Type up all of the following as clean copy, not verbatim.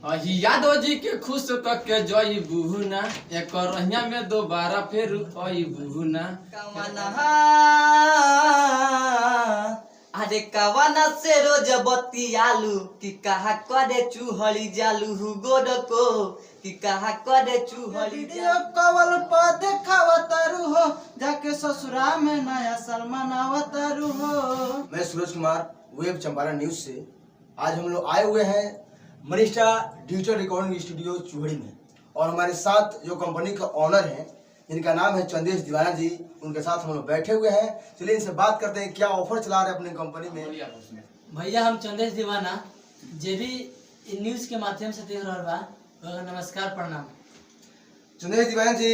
यादव जी के खुश के जई बुहना एक रहिया में दोबारा फिर आई बुहना अरे कवाना से रोज बत्ती आलू कि कहा करे चूहड़ी जालू गोद को कि कहा करे चूहड़ी कवल पर देखावतारू हो जाके ससुरा में नया साल मनावतारू हो। मैं सूरज कुमार वेब चंपारण न्यूज से आज हम लोग आए हुए हैं मनीषा डिजिटल रिकॉर्डिंग स्टूडियो चूहड़ी में और हमारे साथ जो कंपनी का ऑनर है इनका नाम है चंदेश दीवाना जी, उनके साथ हम लोग बैठे हुए हैं। चलिए इनसे बात करते हैं क्या ऑफर चला रहे हैं अपनी कंपनी में। भैया हम चंदेश दीवाना जे भी न्यूज के माध्यम से देख रहा बा नमस्कार प्रणाम। चंदेश दीवाना जी,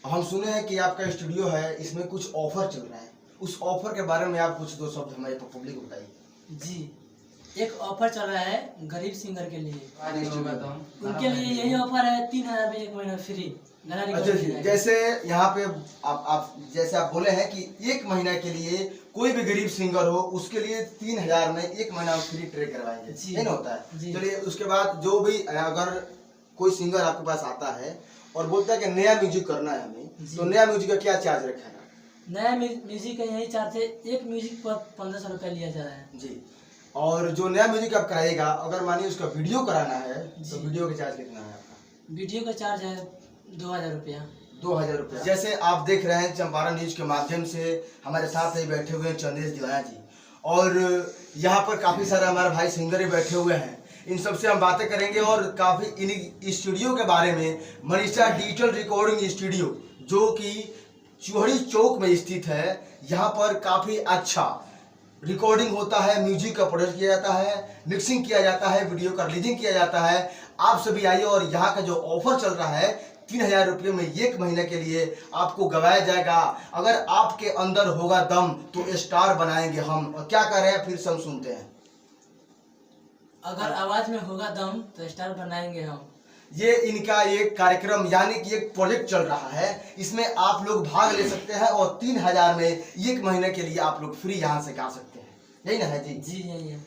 हम सुने हैं कि आपका स्टूडियो है, इसमें कुछ ऑफर चल रहा है, उस ऑफर के बारे में आप कुछ दो शब्द हमारे पब्लिक को बताइए। जी, एक ऑफर चल रहा है गरीब सिंगर के लिए, उनके लिए यही ऑफर है 3,000 में 1 महीना फ्री गाना रिकॉर्डिंग। जैसे यहाँ पे आप जैसे आप बोले हैं कि 1 महीना के लिए कोई भी गरीब सिंगर हो उसके लिए 3,000 में 1 महीना फ्री ट्रेक करवाएंगे, ये ना होता है। चलिए उसके बाद जो भी अगर कोई सिंगर आपके पास आता है और बोलता है कि नया म्यूजिक करना है हमें, तो नया म्यूजिक का क्या चार्ज रखा है? नया म्यूजिक का यही चार्ज है, एक म्यूजिक पर 1,500 रुपया लिया जा रहा है जी। और जो नया म्यूजिक आप कराएगा अगर मानिए उसका वीडियो कराना है तो वीडियो का चार्ज कितना है आपका? वीडियो का चार्ज है 2,000 रुपया। 2,000 रुपया। जैसे आप देख रहे हैं चंपारण न्यूज के माध्यम से हमारे साथ ही बैठे हुए हैं चंदेश दीवाना जी, और यहाँ पर काफी सारे हमारे भाई सिंगर ही बैठे हुए हैं। इन सबसे हम बातें करेंगे और काफी इन स्टूडियो के बारे में। मनीषा डिजिटल रिकॉर्डिंग स्टूडियो जो कि चूहड़ी चौक में स्थित है, यहाँ पर काफी अच्छा रिकॉर्डिंग होता है, म्यूजिक का प्रोड्यूस किया जाता है, मिक्सिंग किया जाता है, वीडियो का रिलीजिंग किया जाता है। आप सभी आइए और यहाँ का जो ऑफर चल रहा है 3,000 रुपये में 1 महीने के लिए आपको गवाया जाएगा। अगर आपके अंदर होगा दम तो स्टार बनाएंगे हम। और क्या कर रहे हैं फिर से हम सुनते हैं। अगर आवाज में होगा दम तो स्टार बनाएंगे हम। ये इनका एक कार्यक्रम यानी कि एक प्रोजेक्ट चल रहा है, इसमें आप लोग भाग ले सकते हैं और 3,000 में 1 महीने के लिए आप लोग फ्री यहाँ से गा सकते हैं, यही ना है जी? जी यही है।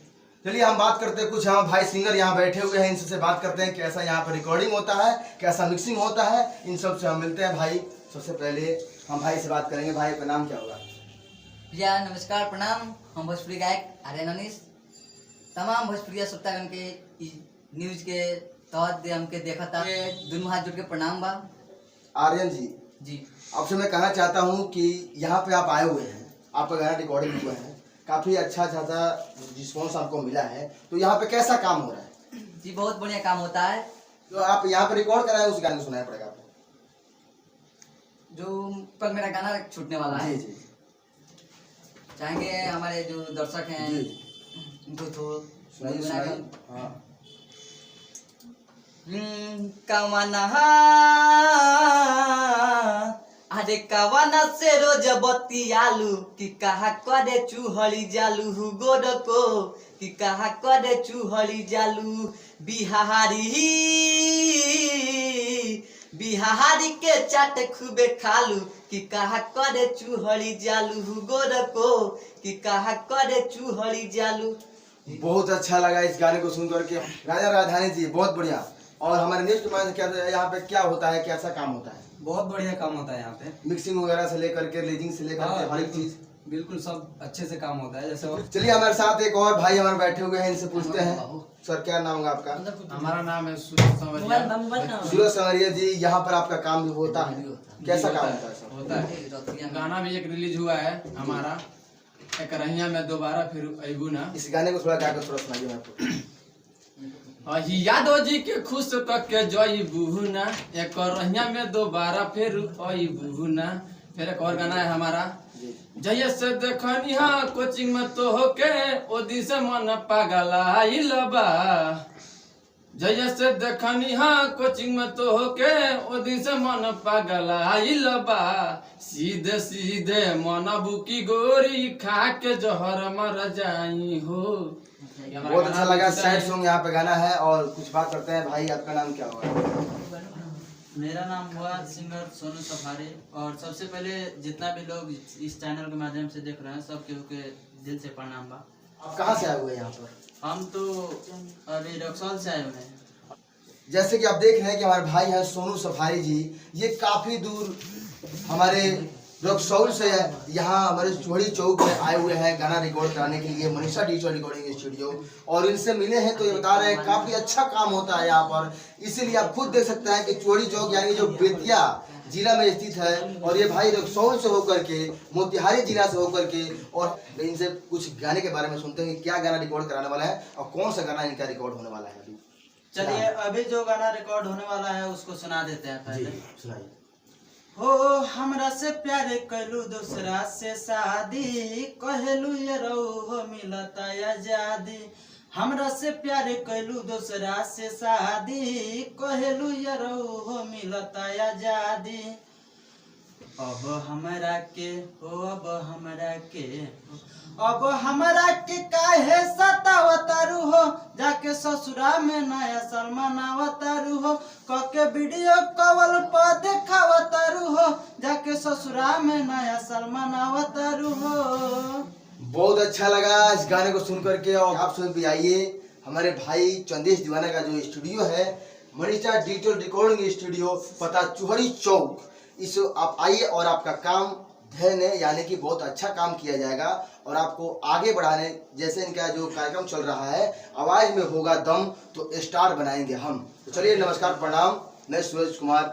चलिए हम बात करते हैं, कुछ हम भाई सिंगर यहाँ बैठे हुए हैं, इनसे बात करते हैं कैसा यहाँ पर रिकॉर्डिंग होता है, कैसा मिक्सिंग होता है, इन सब से हम मिलते हैं। भाई सबसे पहले हम भाई से बात करेंगे। भाई का नाम क्या होगा? भैया नमस्कार प्रणाम। हम भोजपुरी गायक आर्यन अनीस तमाम भोजपुरी श्रोतागण के न्यूज के तहत हमके देखा था, दोनों हाथ जोड़ के प्रणाम बा। आर्यन जी, आपसे मैं कहना चाहता हूँ कि यहाँ पे आप आए हुए हैं, आपका गाना रिकॉर्डिंग हुआ है, काफी अच्छा रिस्पॉन्स आपको मिला है, तो यहाँ पे कैसा काम हो रहा है? जी बहुत बढ़िया काम होता है। तो आप यहाँ पे रिकॉर्ड कराए उस गाने को सुनाया पड़ेगा आपको, जो पर मेरा गाना छूटने वाला है। जी। चाहेंगे हमारे जो दर्शक हैं उनको तो सुनाइए। कवना अरे कवना से रोज बत्ती आलू कि कहा करे चूहड़ी जालू गोद को कि कहा करे चूहड़ी जालू बिहारी के चाट खूबे खालू कि कहा करे चूहड़ी जालू गोद को कि कहा करे चूहड़ी जालू। बहुत अच्छा लगा इस गाने को सुनकर के। राजा राजधानी जी बहुत बढ़िया। और हमारे नेक्स्ट में क्या यहाँ पे क्या होता है, कैसा काम होता है? बहुत बढ़िया काम होता है यहाँ पे, मिक्सिंग वगैरह से लेकर के रिलीजिंग से लेकर के हर एक चीज बिल्कुल सब अच्छे से काम होता है। जैसे चलिए हमारे साथ एक और भाई हमारे बैठे हुए हैं, इनसे पूछते हैं। सर क्या नाम होगा आपका? हमारा नाम है सूरज संवरिया। सूरज संवरिया जी, यहाँ पर आपका काम भी होता है, कैसा काम होता है? गाना भी एक रिलीज हुआ है हमारा, एक रहिया में दोबारा फिर अबू ना। इस गाने को थोड़ा गाकर थोड़ा सुनाइए आपको। यादव जी के खुश के जई बुहना एक रहिया में दोबारा फिर आई बुहना। फिर एक और गाना है हमारा, जय से देखनी हाँ कोचिंग में तो होके ओदी से मन पागल आइल बा। जय से देखनी हाँ कोचिंग में तो होके ओदी से मन पागल आइल बा। सीधे सीधे मन बुकी गोरी खा के जहर मर जाई हो। बहुत अच्छा लगा। सैड सॉन्ग यहाँ पे गाना है। और कुछ बात करते हैं। भाई आपका नाम क्या होगा? मेरा नाम हुआ सिंगर सोनू सफारी। और सबसे पहले जितना भी लोग इस चैनल के माध्यम से देख रहे हैं सब केहू के दिल से प्रणाम बा। आप कहाँ से आए हुए हैं यहाँ पर? हम तो अभी रक्सौल से आए हुए हैं। जैसे कि आप देख रहे हैं कि हमारे भाई हैं सोनू सफारी जी, ये काफ़ी दूर हमारे रक्सौल से यहाँ हमारे चौड़ी चौक में आए हुए हैं गाना रिकॉर्ड कराने के लिए, मनीषा डिजिटल रिकॉर्डिंग स्टूडियो। और इनसे मिले हैं तो ये बता रहे हैं काफ़ी अच्छा काम होता है यहाँ पर। इसीलिए आप खुद देख सकते हैं कि चौड़ी चौक यानी जो बेतिया जिला में स्थित है, और ये भाई रक्सौल से होकर के, मोतिहारी जिला से होकर के। और इनसे कुछ गाने के बारे में सुनते हैं कि क्या गाना रिकॉर्ड कराने वाला है और कौन सा गाना इनका रिकॉर्ड होने वाला है। अभी चलिए अभी जो गाना रिकॉर्ड होने वाला है उसको सुना देते हैं पहले। सुनाइए। हो हमरा से प्यार कैलू दूसरा से शादी, कहलू ये हो मिलता आजादी। हमरा से प्यार कैलू दूसरा से शादी, कहलू ये हो मिलता आजादी। अब हमरा के हो, अब हमरा के काहे सतावतारू हो, जाके ससुरा में नया साल मनावतारू हो। कके वीडियो कॉल पर देखावतारू हो, जाके ससुरा में नया साल मनावतारू हो। बहुत अच्छा लगा इस गाने को सुन करके। और आप सब भी आइए हमारे भाई चंदेश दीवाना का जो स्टूडियो है, मनीषा डिजिटल रिकॉर्डिंग स्टूडियो, पता चौड़ी चौक। इस आप आइए और आपका काम धन्य यानी कि बहुत अच्छा काम किया जाएगा और आपको आगे बढ़ाने, जैसे इनका जो कार्यक्रम चल रहा है आवाज में होगा दम तो स्टार बनाएंगे हम। तो चलिए नमस्कार प्रणाम, मैं सूरज कुमार।